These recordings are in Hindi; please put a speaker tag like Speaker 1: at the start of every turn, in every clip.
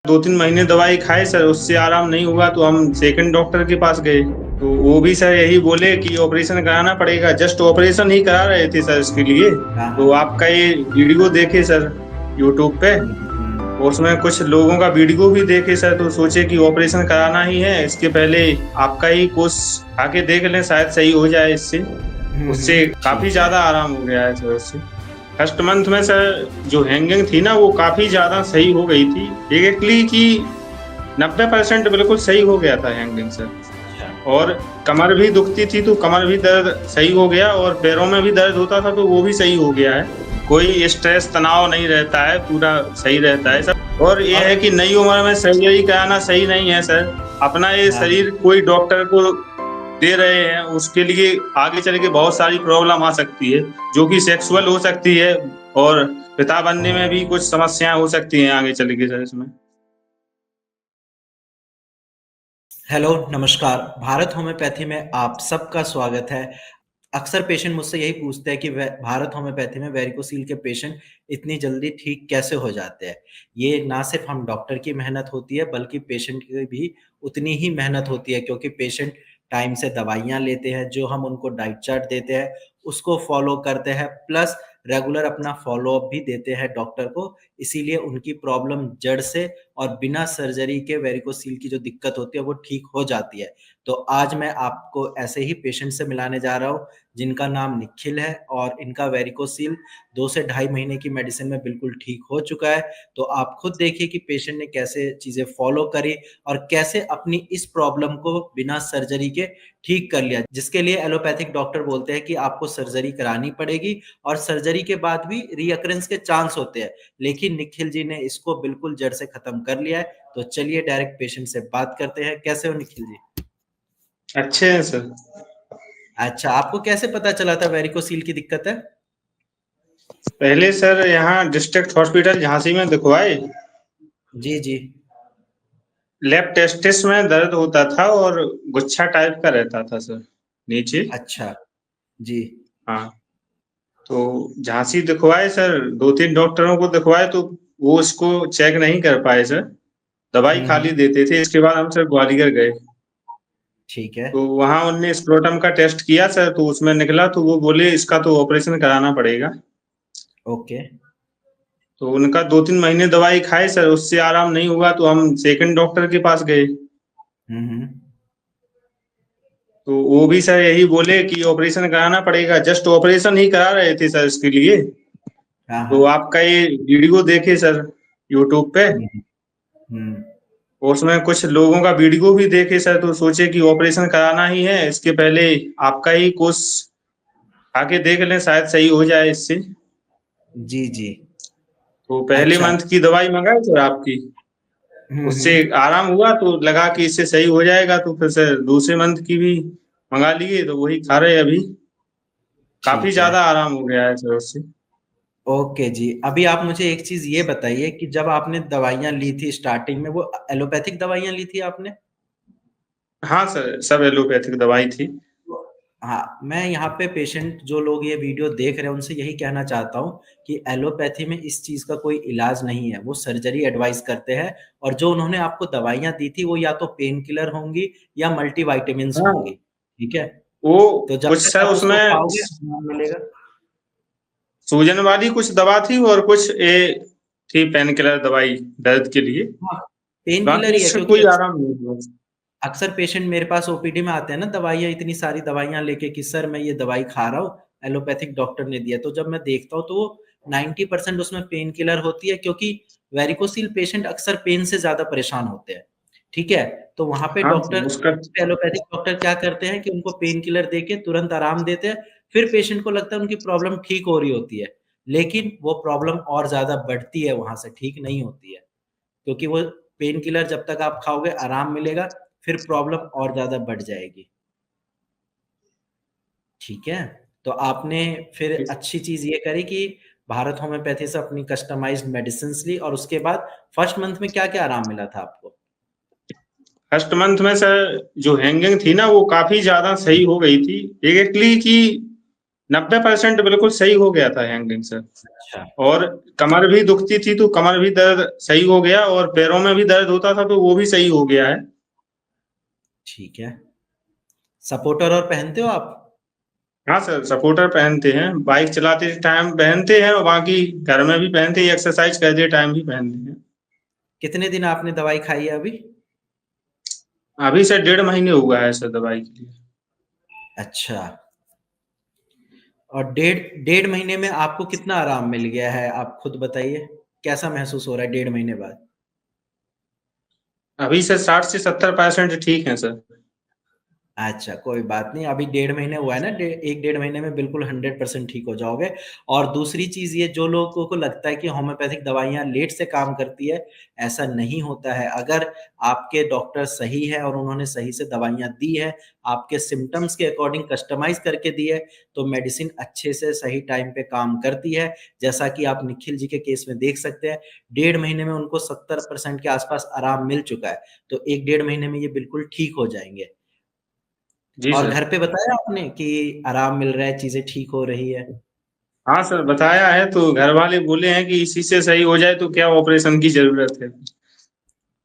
Speaker 1: 2-3 महीने दवाई खाए सर, उससे आराम नहीं हुआ तो हम सेकंड डॉक्टर के पास गए। तो वो भी सर यही बोले कि ऑपरेशन कराना पड़ेगा। जस्ट ऑपरेशन ही करा रहे थे सर इसके लिए।
Speaker 2: हाँ,
Speaker 1: तो
Speaker 2: हाँ।
Speaker 1: आपका ये वीडियो देखे सर यूट्यूब पे,
Speaker 2: हुँ।
Speaker 1: तो उसमें कुछ लोगों का वीडियो भी देखे सर, तो सोचे कि ऑपरेशन कराना ही है। इसके पहले आपका ही कोर्स आके देख लें, शायद सही हो जाए इससे।
Speaker 2: हुँ,
Speaker 1: उससे
Speaker 2: हुँ।
Speaker 1: काफ़ी
Speaker 2: ठीक है।
Speaker 1: ज़्यादा आराम हो गया है सर उससे। फर्स्ट मंथ में सर जो हैंगिंग थी ना, वो काफ़ी ज़्यादा सही हो गई थी। एग्ज़ैक्टली कि 90% बिल्कुल सही हो गया था हैंगिंग सर।
Speaker 2: अच्छा।
Speaker 1: और कमर भी दुखती थी तो कमर भी दर्द सही हो गया, और पैरों में भी दर्द होता था तो वो भी सही हो गया है। कोई स्ट्रेस तनाव नहीं रहता है, पूरा सही रहता है सर। और ये
Speaker 2: और
Speaker 1: है कि नई उम्र में सर्जरी कराना सही नहीं है सर। अपना ये
Speaker 2: हाँ,
Speaker 1: शरीर कोई डॉक्टर को दे रहे हैं, उसके लिए आगे चल के बहुत सारी प्रॉब्लम आ सकती है, जो कि सेक्सुअल हो सकती है, और पिता बनने में भी कुछ समस्याएँ हो सकती हैं आगे चल के सर इसमें।
Speaker 2: हेलो, नमस्कार। भारत होम्योपैथी में आप सबका स्वागत है। अक्सर पेशेंट मुझसे यही पूछते हैं कि वे भारत होम्योपैथी में वेरिकोसील के पेशेंट इतनी जल्दी ठीक कैसे हो जाते हैं? ये ना सिर्फ़ हम डॉक्टर की मेहनत होती है, बल्कि पेशेंट की भी उतनी ही मेहनत होती है, क्योंकि पेशेंट टाइम से दवाइयाँ लेते हैं, जो हम उनको डाइट चार्ट देते हैं, उसको फ़ॉलो करते हैं, प्लस रेगुलर अपना फ़ॉलो-अप भी देते हैं डॉक्टर को। इसीलिए उनकी प्रॉब्लम जड़ से और बिना सर्जरी के वेरिकोसील की जो दिक्कत होती है, वो ठीक हो जाती है। तो आज मैं आपको ऐसे ही पेशेंट से मिलाने जा रहा हूँ, जिनका नाम निखिल है और इनका वेरिकोसील 2 से ढाई महीने की मेडिसिन में बिल्कुल ठीक हो चुका है। तो आप खुद देखिए कि पेशेंट ने कैसे चीज़ें फ़ॉलो करी और कैसे अपनी इस प्रॉब्लम को बिना सर्जरी के ठीक कर लिया। जिसके लिए एलोपैथिक डॉक्टर बोलते हैं कि आपको सर्जरी करानी पड़ेगी और सर्जरी के बाद भी रीअकरेंस के चांस होते हैं। लेकिन निखिल जी ने इसको बिल्कुल जड़ से खत्म कर लिया है। तो चलिए डायरेक्ट पेशेंट से बात करते हैं। कैसे हो निखिल जी?
Speaker 1: अच्छे हैं सर।
Speaker 2: अच्छा, आपको कैसे पता चला था वेरिकोसील की दिक्कत है?
Speaker 1: पहले सर यहाँ डिस्ट्रिक्ट हॉस्पिटल झांसी में दिखवाए।
Speaker 2: जी, जी।
Speaker 1: लेफ्ट टेस्टिस में दर्द होता था और गुच्छा टाइप का रहता था सर नीचे।
Speaker 2: अच्छा, जी।
Speaker 1: हाँ, तो झांसी दिखवाए सर, 2-3 डॉक्टरों को दिखवाए तो वो उसको चेक नहीं कर पाए सर। दवाई
Speaker 2: हुँ,
Speaker 1: खाली
Speaker 2: हुँ।
Speaker 1: देते थे। इसके बाद हम सर ग्वालियर गए।
Speaker 2: ठीक है।
Speaker 1: तो वहाँ उनने स्क्रोटम का टेस्ट किया सर, तो उसमें निकला, तो वो बोले इसका तो ऑपरेशन कराना पड़ेगा।
Speaker 2: ओके।
Speaker 1: तो उनका 2-3 महीने दवाई खाए सर, उससे आराम नहीं हुआ तो हम सेकंड डॉक्टर के पास गए।
Speaker 2: हुँ, हुँ।
Speaker 1: तो वो भी सर यही बोले कि ऑपरेशन कराना पड़ेगा। जस्ट ऑपरेशन ही करा रहे थे सर इसके लिए।
Speaker 2: हाँ,
Speaker 1: तो
Speaker 2: हाँ।
Speaker 1: आपका ये वीडियो देखे सर यूट्यूब पे,
Speaker 2: हुँ, हुँ। हुँ।
Speaker 1: और उसमें कुछ लोगों का वीडियो भी देखे सर, तो सोचे कि ऑपरेशन कराना ही है। इसके पहले आपका ही कोर्स आके देख लें, शायद सही हो जाए इससे।
Speaker 2: जी, जी।
Speaker 1: तो पहले
Speaker 2: अच्छा।
Speaker 1: मंथ की दवाई मंगाई सर आपकी,
Speaker 2: हुँ,
Speaker 1: उससे
Speaker 2: हुँ।
Speaker 1: आराम हुआ तो लगा कि इससे सही हो जाएगा, तो फिर सर दूसरे मंथ की भी मंगा लिए, तो वही खा रहे हैं अभी। काफ़ी
Speaker 2: ठीक है।
Speaker 1: ज़्यादा आराम हो गया है सर उससे।
Speaker 2: ओके जी। अभी आप मुझे एक चीज़ ये बताइए कि जब आपने दवाइयाँ ली थी स्टार्टिंग में, वो एलोपैथिक दवाइयाँ ली थी आपने?
Speaker 1: हाँ सर, सब एलोपैथिक दवाई थी।
Speaker 2: हाँ, मैं यहाँ पे पेशेंट जो लोग ये वीडियो देख रहे हैं उनसे यही कहना चाहता हूँ कि एलोपैथी में इस चीज़ का कोई इलाज नहीं है, वो सर्जरी एडवाइस करते हैं और जो उन्होंने आपको दवाइयाँ दी थी वो या तो पेन किलर होंगी या मल्टीविटामिन्स
Speaker 1: हाँ,
Speaker 2: होंगी, ठीक है?
Speaker 1: वो
Speaker 2: तो जब
Speaker 1: कुछ
Speaker 2: तक
Speaker 1: सर
Speaker 2: आप उसको
Speaker 1: उसमें
Speaker 2: खाओगे आराम मिलेगा।
Speaker 1: सूजन वाली कुछ दवा थी, और कुछ ये थी पेन किलर दवाई दर्द के लिए।
Speaker 2: हाँ, पेन किलर
Speaker 1: बाकी
Speaker 2: ही है
Speaker 1: इससे
Speaker 2: क्योंकि
Speaker 1: कोई आराम नहीं हुआ।
Speaker 2: अक्सर पेशेंट मेरे पास ओपीडी में आते हैं ना दवाइयाँ इतनी सारी दवाइयाँ लेके कि सर मैं ये दवाई खा रहा हूँ, एलोपैथिक डॉक्टर ने दिया। तो जब मैं देखता हूँ तो वो 90% उसमें पेन किलर होती है क्योंकि वेरिकोसिल पेशेंट अक्सर पेन से ज़्यादा परेशान होते हैं, ठीक है? तो वहाँ पे
Speaker 1: हाँ
Speaker 2: डॉक्टर
Speaker 1: सर, उसका
Speaker 2: एलोपैथिक डॉक्टर क्या करते हैं कि उनको पेन किलर देके तुरंत आराम देते हैं, फिर पेशेंट को लगता है उनकी प्रॉब्लम ठीक हो रही होती है। लेकिन वो प्रॉब्लम और ज़्यादा बढ़ती है वहाँ से, ठीक नहीं होती है। क्योंकि वो पेन किलर जब तक आप खाओगे आराम मिलेगा, फिर प्रॉब्लम और ज़्यादा बढ़ जाएगी। ठीक है? तो आपने फिर अच्छी चीज़ ये करी कि भारत होम्योपैथी से अपनी कस्टमाइज़्ड मेडिसिन्स ली और उसके बाद फर्स्ट मंथ में क्या-क्या आराम मिला था आपको?
Speaker 1: फर्स्ट मंथ में सर जो हैंगिंग थी ना, वो काफ़ी ज़्यादा सही हो गई थी। एग्ज़ैक्टली कि 90% बिल्कुल सही हो गया था हैंगिंग सर।
Speaker 2: अच्छा,
Speaker 1: और कमर भी दुखती थी तो कमर भी दर्द सही हो गया, और पैरों में भी दर्द होता था तो वो भी सही हो गया है।
Speaker 2: ठीक है। सपोर्टर और पहनते हो आप?
Speaker 1: हाँ सर, सपोर्टर पहनते हैं, बाइक चलाते टाइम पहनते हैं और बाकी घर में भी पहनते हैं, एक्सरसाइज करते टाइम भी पहनते हैं।
Speaker 2: कितने दिन आपने दवाई खाई है अभी?
Speaker 1: अभी सर 1.5 महीने हुआ है सर दवाई के लिए।
Speaker 2: अच्छा। और डेढ़ डेढ़ महीने में आपको कितना आराम मिल गया है, आप खुद बताइए? कैसा महसूस हो रहा है 1.5 महीने बाद?
Speaker 1: अभी सर 60 से 70% ठीक है सर।
Speaker 2: अच्छा, कोई बात नहीं। अभी 1.5 महीने हुआ है ना, 1 डेढ़ महीने में बिल्कुल 100% ठीक हो जाओगे। और दूसरी चीज़ ये, जो लोगों को लगता है कि होम्योपैथिक दवाइयाँ लेट से काम करती है, ऐसा नहीं होता है। अगर आपके डॉक्टर सही है और उन्होंने सही से दवाइयाँ दी है, आपके सिम्पटम्स के अकॉर्डिंग कस्टमाइज़ करके दी है, तो मेडिसिन अच्छे से सही टाइम पे काम करती है। जैसा कि आप निखिल जी के केस में देख सकते हैं, 1.5 महीने में उनको 70% के आस-पास आराम मिल चुका है। तो 1 डेढ़ महीने में ये बिल्कुल ठीक हो जाएँगे।
Speaker 1: जी
Speaker 2: और
Speaker 1: सर।
Speaker 2: घर पे बताया आपने कि आराम मिल रहा है, चीज़ें ठीक हो रही है?
Speaker 1: हाँ सर, बताया है तो घर वाले बोले हैं कि इसी से सही हो जाए तो क्या ऑपरेशन की जरूरत है।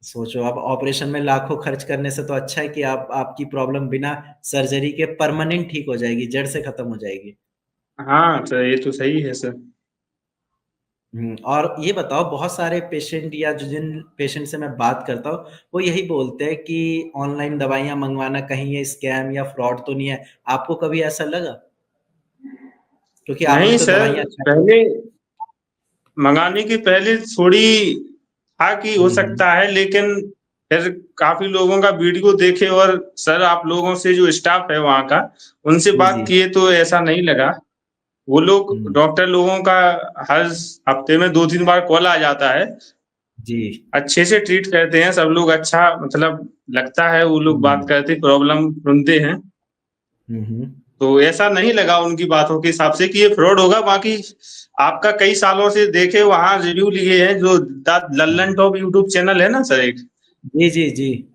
Speaker 2: सोचो, अब ऑपरेशन में लाखों खर्च करने से तो अच्छा है कि आप आपकी प्रॉब्लम बिना सर्जरी के परमानेंट ठीक हो जाएगी, जड़ से खत्म हो जाएगी।
Speaker 1: हाँ सर, ये तो सही है सर।
Speaker 2: और ये बताओ, बहुत सारे पेशेंट या जो जिन पेशेंट से मैं बात करता हूँ, वो यही बोलते हैं कि ऑनलाइन दवाइयाँ मँगवाना कहीं ये स्कैम या फ्रॉड तो नहीं है? आपको कभी ऐसा लगा? क्योंकि आपने
Speaker 1: नहीं
Speaker 2: तो
Speaker 1: सर,
Speaker 2: दवाइयाँ खाई।
Speaker 1: पहले मंगाने के पहले थोड़ी था कि हो
Speaker 2: हुँ,
Speaker 1: सकता है, लेकिन फिर काफी लोगों का वीडियो देखे और सर आप लोगों से जो स्टाफ है वहाँ का, उनसे
Speaker 2: जी,
Speaker 1: बात
Speaker 2: जी।
Speaker 1: किए तो ऐसा नहीं लगा। वो लोग
Speaker 2: हुँ,
Speaker 1: डॉक्टर लोगों का हर हफ्ते में 2-3 बार कॉल आ जाता है।
Speaker 2: जी।
Speaker 1: अच्छे से ट्रीट करते हैं सब लोग, अच्छा मतलब लगता है, वो लोग बात
Speaker 2: हुँ,
Speaker 1: करते प्रॉब्लम सुनते हैं।
Speaker 2: हुँ, हुँ।
Speaker 1: तो ऐसा नहीं लगा उनकी बातों के हिसाब से कि ये फ्रॉड होगा। बाकी आपका कई सालों से देखे वहाँ रिव्यू लिए हैं, जो the Lallan top YouTube channel है ना सर एक।
Speaker 2: जी, जी, जी।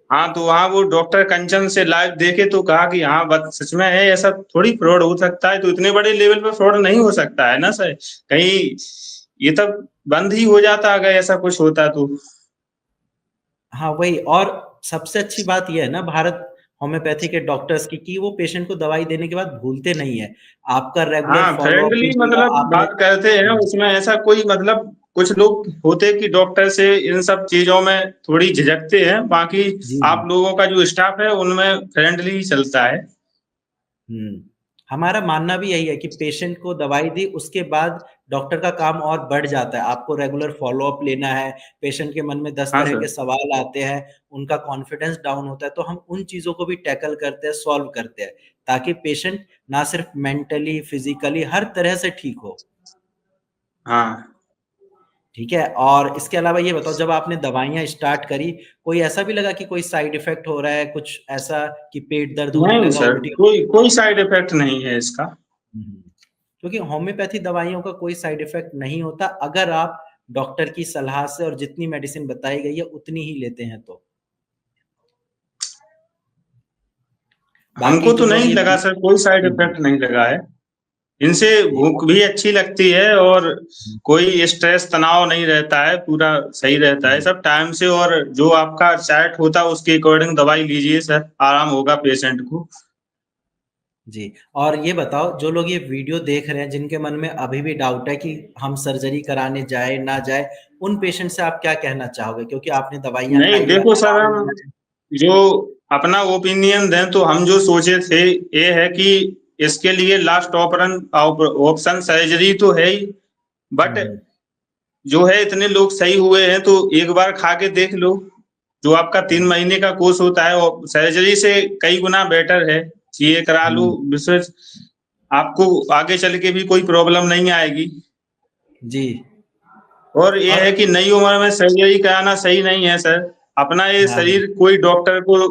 Speaker 1: हाँ, तो वहाँ वो डॉक्टर कंचन से लाइव देखे तो कहा कि हाँ बात सच में है, ऐसा थोड़ी फ्रॉड हो सकता है, तो इतने बड़े लेवल पे फ्रॉड नहीं हो सकता है ना सर। कहीं ये तब बंद ही हो जाता अगर ऐसा कुछ होता तो।
Speaker 2: हाँ, वही। और सबसे अच्छी बात ये है ना भारत होम्योपैथी के डॉक्टर्स की, कि वो पेशेंट को दवाई देने के बाद भूलते नहीं है। आपका रेगुलर
Speaker 1: हाँ,
Speaker 2: फ़ॉलो-अप
Speaker 1: फ्रेंडली
Speaker 2: पूछेगा
Speaker 1: मतलब
Speaker 2: आपने।
Speaker 1: बात करते हैं उसमें, ऐसा कोई मतलब कुछ लोग होते कि डॉक्टर से इन सब चीज़ों में थोड़ी झिझकते हैं, बाकी
Speaker 2: जी,
Speaker 1: आप
Speaker 2: जी।
Speaker 1: लोगों का जो स्टाफ है उनमें फ्रेंडली ही चलता है।
Speaker 2: हुँ। हमारा मानना भी यही है कि पेशेंट को दवाई दी, उसके बाद डॉक्टर का काम और बढ़ जाता है। आपको रेगुलर फ़ॉलो-अप लेना है, पेशेंट के मन में 10
Speaker 1: हाँ
Speaker 2: तरह
Speaker 1: सर।
Speaker 2: के सवाल आते हैं, उनका कॉन्फिडेंस डाउन होता है, तो हम उन चीज़ों को भी टैकल करते हैं, सॉल्व करते हैं, ताकि पेशेंट ना सिर्फ मेंटली, फिज़िकली हर तरह से ठीक हो।
Speaker 1: हाँ।
Speaker 2: ठीक है? और इसके अलावा ये बताओ, जब आपने दवाइयाँ स्टार्ट करी, कोई ऐसा भी लगा कि कोई साइड इफ़ेक्ट हो रहा है, कुछ ऐसा कि पेट दर्द होने
Speaker 1: नहीं
Speaker 2: लगा,
Speaker 1: सर,
Speaker 2: उल्टी
Speaker 1: कोई कोई साइड इफ़ेक्ट नहीं है इसका।
Speaker 2: हुँ। क्योंकि होम्योपैथी दवाइयों का कोई साइड इफ़ेक्ट नहीं होता, अगर आप डॉक्टर की सलाह से और जितनी मेडिसिन बताई गई है, उतनी ही लेते हैं तो। बाकी
Speaker 1: हमको तो
Speaker 2: जो लोग
Speaker 1: नहीं
Speaker 2: ये
Speaker 1: लगा
Speaker 2: बी
Speaker 1: सर, कोई साइड
Speaker 2: जी, जी।
Speaker 1: इफ़ेक्ट नहीं लगा है। इनसे
Speaker 2: जी,
Speaker 1: भूख भी अच्छी लगती है और कोई स्ट्रेस तनाव नहीं रहता है, पूरा सही रहता है
Speaker 2: हुँ।
Speaker 1: सब टाइम से, और जो आपका चार्ट होता है उसके अकॉर्डिंग दवाई लीजिए सर, आराम होगा पेशेंट को।
Speaker 2: जी, और ये बताओ, जो लोग ये वीडियो देख रहे हैं, जिनके मन में अभी भी डाउट है कि हम सर्जरी कराने जाएँ, ना जाएँ, उन पेशेंट से आप क्या कहना चाहोगे? क्योंकि आपने दवाइयाँ
Speaker 1: नहीं
Speaker 2: खाई है,
Speaker 1: देखो सर,
Speaker 2: आराम
Speaker 1: हम
Speaker 2: मिला है।
Speaker 1: जो अपना ओपिनियन दें तो हम जो सोचे थे ये है कि इसके लिए लास्ट ऑप्शन सर्जरी तो है ही,
Speaker 2: हुँ,
Speaker 1: बट
Speaker 2: हुँ।
Speaker 1: जो है इतने लोग सही हुए हैं तो एक बार खा के देख लो। जो आपका 3 महीने का कोर्स होता है वो सर्जरी से कई गुना बेटर है, ये करा लो,
Speaker 2: हुँ,
Speaker 1: विशेष आपको आगे चल के भी कोई प्रॉब्लम नहीं आएगी।
Speaker 2: जी।
Speaker 1: और ये
Speaker 2: और
Speaker 1: है कि नई उम्र में सर्जरी कराना सही नहीं है सर। अपना ये
Speaker 2: हाँ, हाँ।
Speaker 1: शरीर कोई डॉक्टर को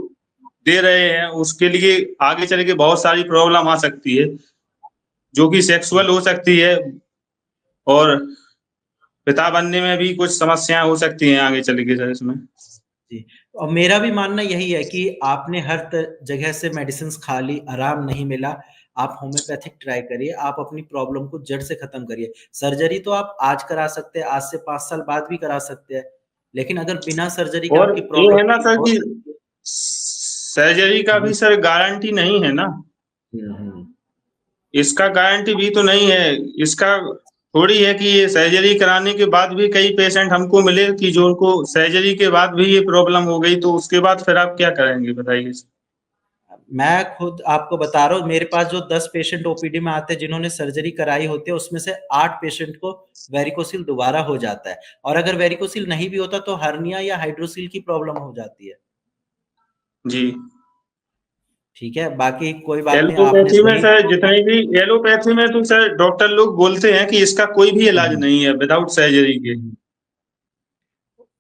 Speaker 1: दे रहे हैं, उसके लिए आगे चल के बहुत सारी प्रॉब्लम आ सकती है, जो कि सेक्सुअल हो सकती है, और पिता बनने में भी कुछ समस्याएँ हो सकती हैं आगे चल के सर इसमें।
Speaker 2: जी, और मेरा भी मानना यही है कि आपने हर जगह से मेडिसिन्स खा ली, आराम नहीं मिला। आप होम्योपैथिक ट्राई करिए, आप अपनी प्रॉब्लम को जड़ से खत्म करिए। सर्जरी तो आप आज करा सकते हैं, आज से 5 साल बाद भी करा सकते हैं, लेकिन अगर बिना सर्जरी के
Speaker 1: और
Speaker 2: आपकी
Speaker 1: ये
Speaker 2: प्रॉब्लम
Speaker 1: है ना
Speaker 2: ठीक
Speaker 1: सर
Speaker 2: हो
Speaker 1: कि
Speaker 2: सकती है।
Speaker 1: सर्जरी का
Speaker 2: जी।
Speaker 1: भी सर गारंटी नहीं है ना।
Speaker 2: हुँ।
Speaker 1: इसका गारंटी भी तो नहीं है। इसका थोड़ी है कि ये सर्जरी कराने के बाद भी कई पेशेंट हमको मिले कि जो उनको सर्जरी के बाद भी ये प्रॉब्लम हो गई, तो उसके बाद फिर आप क्या करेंगे बताइए?
Speaker 2: मैं खुद आपको बता रहा हूँ, मेरे पास जो 10 पेशेंट ओपीडी में आते हैं जिन्होंने सर्जरी कराई होती है, उसमें से 8 पेशेंट को वेरिकोसिल दोबारा हो जाता है, और अगर वेरिकोसिल नहीं भी होता तो हर्निया या हाइड्रोसिल की प्रॉब्लम हो जाती है।
Speaker 1: जी।
Speaker 2: ठीक है, बाकी कोई बात नहीं, आपने
Speaker 1: एलोपैथी में
Speaker 2: सही
Speaker 1: सर जितनी भी एलोपैथी में तो सर डॉक्टर लोग बोलते हैं कि इसका कोई भी इलाज
Speaker 2: हुँ,
Speaker 1: नहीं है विदाउट सर्जरी के।
Speaker 2: हुँ।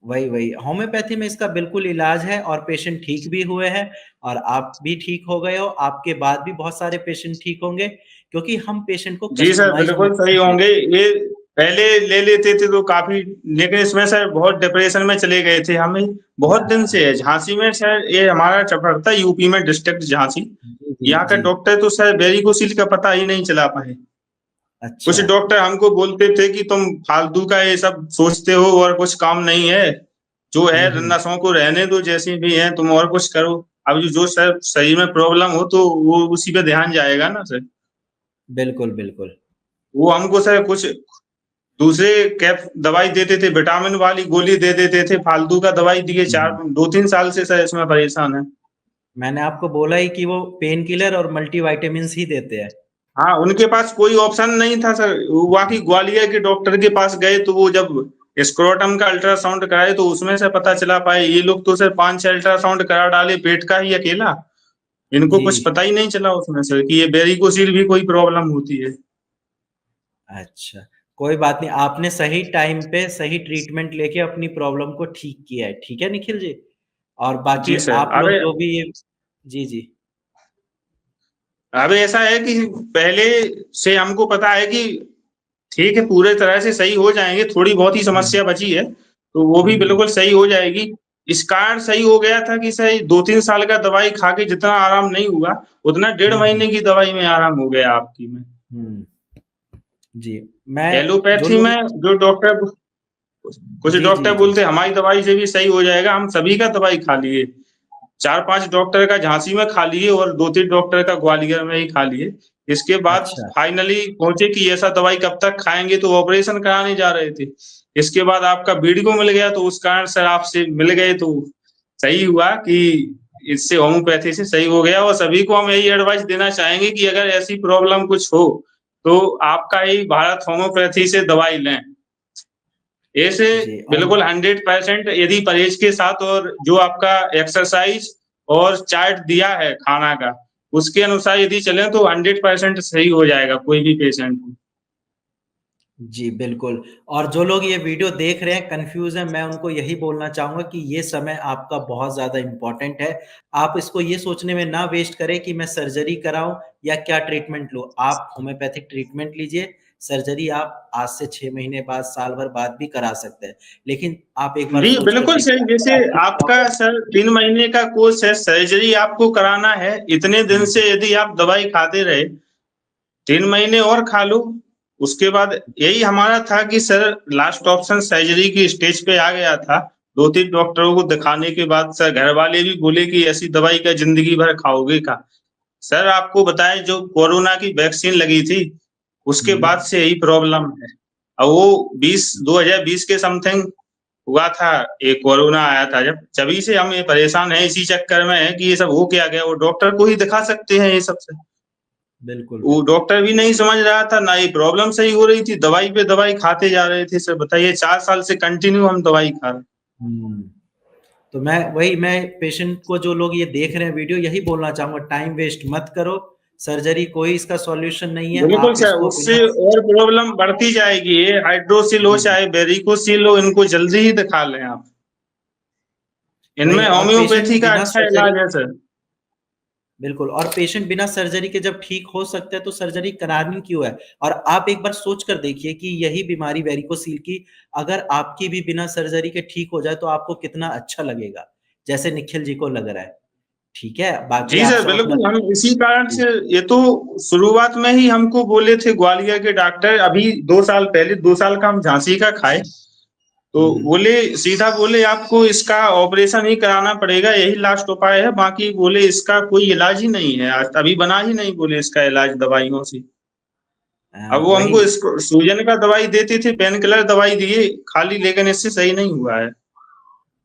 Speaker 2: वही। होम्योपैथी में इसका बिल्कुल इलाज है, और पेशेंट ठीक भी हुए हैं, और आप भी ठीक हो गए हो, आपके बाद भी बहुत सारे पेशेंट ठीक होंगे, क्योंकि हम पेशेंट को
Speaker 1: जी सर,
Speaker 2: कस्टमाइज़्ड
Speaker 1: बिल्कुल सही
Speaker 2: मेडिसिन देते
Speaker 1: होंगे।
Speaker 2: हैं।
Speaker 1: ये पहले ले लेते थे तो काफ़ी, लेकिन इसमें सर बहुत डिप्रेशन में चले गए थे। हमें बहुत दिन
Speaker 2: हाँ,
Speaker 1: से है झांसी में सर, ये हमारा पड़ता है यूपी में डिस्ट्रिक्ट झांसी।
Speaker 2: जी, जी,
Speaker 1: यहाँ का
Speaker 2: जी।
Speaker 1: डॉक्टर तो सर वेरिकोसिल का पता ही नहीं चला पाए। कुछ
Speaker 2: अच्छा।
Speaker 1: डॉक्टर हमको बोलते थे कि तुम फालतू का ये सब सोचते हो और कुछ काम नहीं है। जो है
Speaker 2: हुँ, हुँ।
Speaker 1: नसों को रहने दो जैसी भी हैं, तुम और कुछ करो। अब जो सर शरीर में प्रॉब्लम हो तो वो उसी पे ध्यान जाएगा ना सर।
Speaker 2: बिल्कुल, बिल्कुल।
Speaker 1: वो हमको सर कुछ दूसरे कैप दवाई देते थे, विटामिन वाली गोली दे देते थे, फालतू का दवाई दिए।
Speaker 2: हुँ, हुँ।
Speaker 1: 2-3 साल से सर इसमें परेशान है।
Speaker 2: मैंने आपको बोला ही कि वो पेन किलर और मल्टीविटामिन्स ही देते हैं।
Speaker 1: हाँ, उनके पास कोई ऑप्शन नहीं था सर। बाकी ग्वालियर के डॉक्टर के पास गए तो वो जब स्क्रोटम का अल्ट्रासाउंड कराए तो उसमें से पता चला पाए। ये लोग तो सर 5-6 अल्ट्रासाउंड करा डाले पेट का ही अकेला। इनको कुछ
Speaker 2: जी।
Speaker 1: पता ही नहीं चला उसमें सर कि ये वेरिकोसिल भी कोई प्रॉब्लम होती है।
Speaker 2: अच्छा, कोई बात नहीं, आपने सही टाइम पे सही ट्रीटमेंट लेके अपनी प्रॉब्लम को ठीक किया है, ठीक है निखिल जी? और बाकी
Speaker 1: जी सर।
Speaker 2: आप लोग जो भी ये जी, जी।
Speaker 1: अब ऐसा है कि पहले से हमको पता है कि ठीक है, पूरे तरह से सही हो जाएँगे, थोड़ी बहुत ही
Speaker 2: हुँ,
Speaker 1: समस्या बची है, तो वो
Speaker 2: हुँ,
Speaker 1: भी
Speaker 2: हुँ,
Speaker 1: बिल्कुल सही हो जाएगी। इस कारण सही हो गया था कि सही 2-3 साल का दवाई खा के जितना आराम नहीं हुआ, उतना डेढ़
Speaker 2: हुँ, हुँ,
Speaker 1: महीने की दवाई में आराम हो गया आपकी में।
Speaker 2: हुँ। जी, मैं जो
Speaker 1: एलोपैथी
Speaker 2: लोग
Speaker 1: में जो डॉक्टर कुछ
Speaker 2: जी, जी,
Speaker 1: डॉक्टर
Speaker 2: जी।
Speaker 1: बोलते हैं हमारी दवाई से भी सही हो जाएगा, हम सभी का दवाई खा लिए। 4-5 डॉक्टर का झांसी में खा लिए और 2-3 डॉक्टर का ग्वालियर में ही खा लिए। इसके बाद
Speaker 2: अच्छा,
Speaker 1: फाइनली पहुँचे कि ऐसा दवाई कब तक खाएँगे, तो ऑपरेशन कराने जा रहे थे। इसके बाद आपका वीडियो मिल गया तो उस कारण सर आपसे मिल गए तो सही हुआ कि इससे होम्योपैथी से सही हो गया। और सभी को हम यही एडवाइस देना चाहेंगे कि अगर ऐसी प्रॉब्लम कुछ हो, तो आपका यही भारत होम्योपैथी से दवाई लें। ऐसे
Speaker 2: जी, और
Speaker 1: बिल्कुल 100% यदि परहेज के साथ और जो आपका एक्सरसाइज और चार्ट दिया है खाना का, उसके अनुसार यदि चलें तो 100% सही हो जाएगा कोई भी पेशेंट।
Speaker 2: जी, बिल्कुल। और जो लोग ये वीडियो देख रहे हैं, कन्फ्यूज़ हैं, मैं उनको यही बोलना चाहूँगा कि ये समय आपका बहुत ज़्यादा इम्पोर्टेंट है। आप इसको ये सोचने में ना वेस्ट करें कि मैं सर्जरी कराऊँ या क्या ट्रीटमेंट लूँ। आप होम्योपैथिक ट्रीटमेंट लीजिए, सर्जरी आप आज से 6 महीने बाद, साल भर बाद भी करा सकते हैं। लेकिन आप एक बार
Speaker 1: जी,
Speaker 2: सोच कर
Speaker 1: बिल्कुल
Speaker 2: देखिए
Speaker 1: सही।
Speaker 2: अगर
Speaker 1: जैसे
Speaker 2: आपकी
Speaker 1: आपका
Speaker 2: प्रॉब्लम
Speaker 1: सर 3 महीने का कोर्स है, सर्जरी आपको कराना है, इतने दिन
Speaker 2: हुँ,
Speaker 1: से यदि आप दवाई खाते रहे, 3 महीने और खा लो। उसके बाद यही हमारा था कि सर लास्ट ऑप्शन सर्जरी की स्टेज पे आ गया था। 2-3 डॉक्टरों को दिखाने के बाद सर घरवाले भी बोले कि ऐसी दवाई क्या ज़िंदगी भर खाओगे क्या? सर आपको बताएँ जो कोरोना की वैक्सीन लगी थी, उसके
Speaker 2: हुँ,
Speaker 1: बाद से यही प्रॉब्लम है। और वो 2020 के समथिंग हुआ था, ये कोरोना आया था जब, तभी से हम ये परेशान हैं, इसी चक्कर में हैं कि ये सब हो क्या गया? वो डॉक्टर को ही दिखा सकते हैं ये सब से।
Speaker 2: बिल्कुल,
Speaker 1: वो
Speaker 2: बिल्कुल।
Speaker 1: डॉक्टर भी नहीं समझ रहा था, ना ये प्रॉब्लम सही हो रही थी, दवाई पे दवाई खाते जा रहे थे। सर बताइए 4 साल से कंटिन्यू हम दवाई खा रहे हैं।
Speaker 2: हुँ। तो मैं पेशेंट को जो लोग ये देख रहे हैं वीडियो यही बोलना चाहूँगा टाइम वेस्ट मत करो, सर्जरी कोई इसका सॉल्यूशन नहीं है,
Speaker 1: बिल्कुल
Speaker 2: आप
Speaker 1: सर,
Speaker 2: इसको
Speaker 1: उससे
Speaker 2: बिना
Speaker 1: और प्रॉब्लम बढ़ती जाएगी। ये हाइड्रोसिल हो
Speaker 2: जी, जी,
Speaker 1: चाहे वेरिकोसिल हो, इनको जल्दी ही दिखा लें आप।
Speaker 2: वही
Speaker 1: इनमें
Speaker 2: और
Speaker 1: होम्योपैथी
Speaker 2: पेशेंट
Speaker 1: का
Speaker 2: बिना
Speaker 1: अच्छा
Speaker 2: सर्जरी
Speaker 1: इलाज है सर।
Speaker 2: बिल्कुल और पेशेंट बिना सर्जरी के जब ठीक हो सकते हैं तो सर्जरी करानी क्यों है? और आप एक बार सोच कर देखिए कि यही बीमारी वेरिकोसील की अगर आपकी भी बिना सर्जरी के ठीक हो जाए तो आपको कितना अच्छा लगेगा, जैसे निखिल जी को लग रहा है। ठीक है, बाकी
Speaker 1: जी
Speaker 2: आप
Speaker 1: सर,
Speaker 2: सब
Speaker 1: बिल्कुल।
Speaker 2: अपना
Speaker 1: हम इसी कारण से, ये तो शुरुआत में ही हमको बोले थे ग्वालियर के डॉक्टर, अभी 2 साल पहले, 2 साल का हम झांसी का खाए, तो बोले, सीधा बोले आपको इसका ऑपरेशन ही कराना पड़ेगा, यही लास्ट उपाय है, बाकी बोले इसका कोई इलाज ही नहीं है, आज अभी बना ही नहीं बोले इसका इलाज दवाइयों से। अब वो
Speaker 2: वही।
Speaker 1: हमको इसको सूजन का दवाई देते थे, पेन किलर दवाई दिए खाली, लेकिन इससे सही नहीं हुआ है।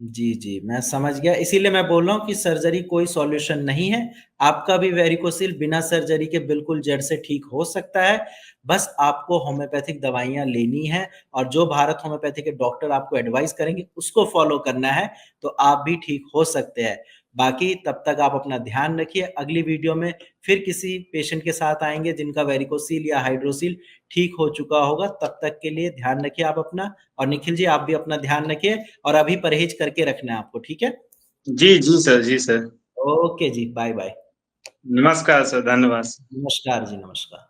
Speaker 2: जी, जी, मैं समझ गया। इसीलिए मैं बोल रहा हूँ कि सर्जरी कोई सॉल्यूशन नहीं है। आपका भी वेरिकोसिल बिना सर्जरी के बिल्कुल जड़ से ठीक हो सकता है। बस आपको होम्योपैथिक दवाइयाँ लेनी हैं और जो भारत होम्योपैथी के डॉक्टर आपको एडवाइस करेंगे, उसको फ़ॉलो करना है, तो आप भी ठीक हो सकते हैं। बाकी तब तक आप अपना ध्यान रखिए। अगली वीडियो में फिर किसी पेशेंट के साथ आएँगे जिनका वेरिकोसिल या हाइड्रोसिल ठीक हो चुका होगा। तब तक के लिए ध्यान रखिए आप अपना, और निखिल जी आप भी अपना ध्यान रखिए और अभी परहेज करके रखना है आपको, ठीक है?
Speaker 1: जी, जी सर, जी सर।
Speaker 2: ओके जी, बाय-बाय।
Speaker 1: नमस्कार सर, धन्यवाद।
Speaker 2: नमस्कार जी, नमस्कार।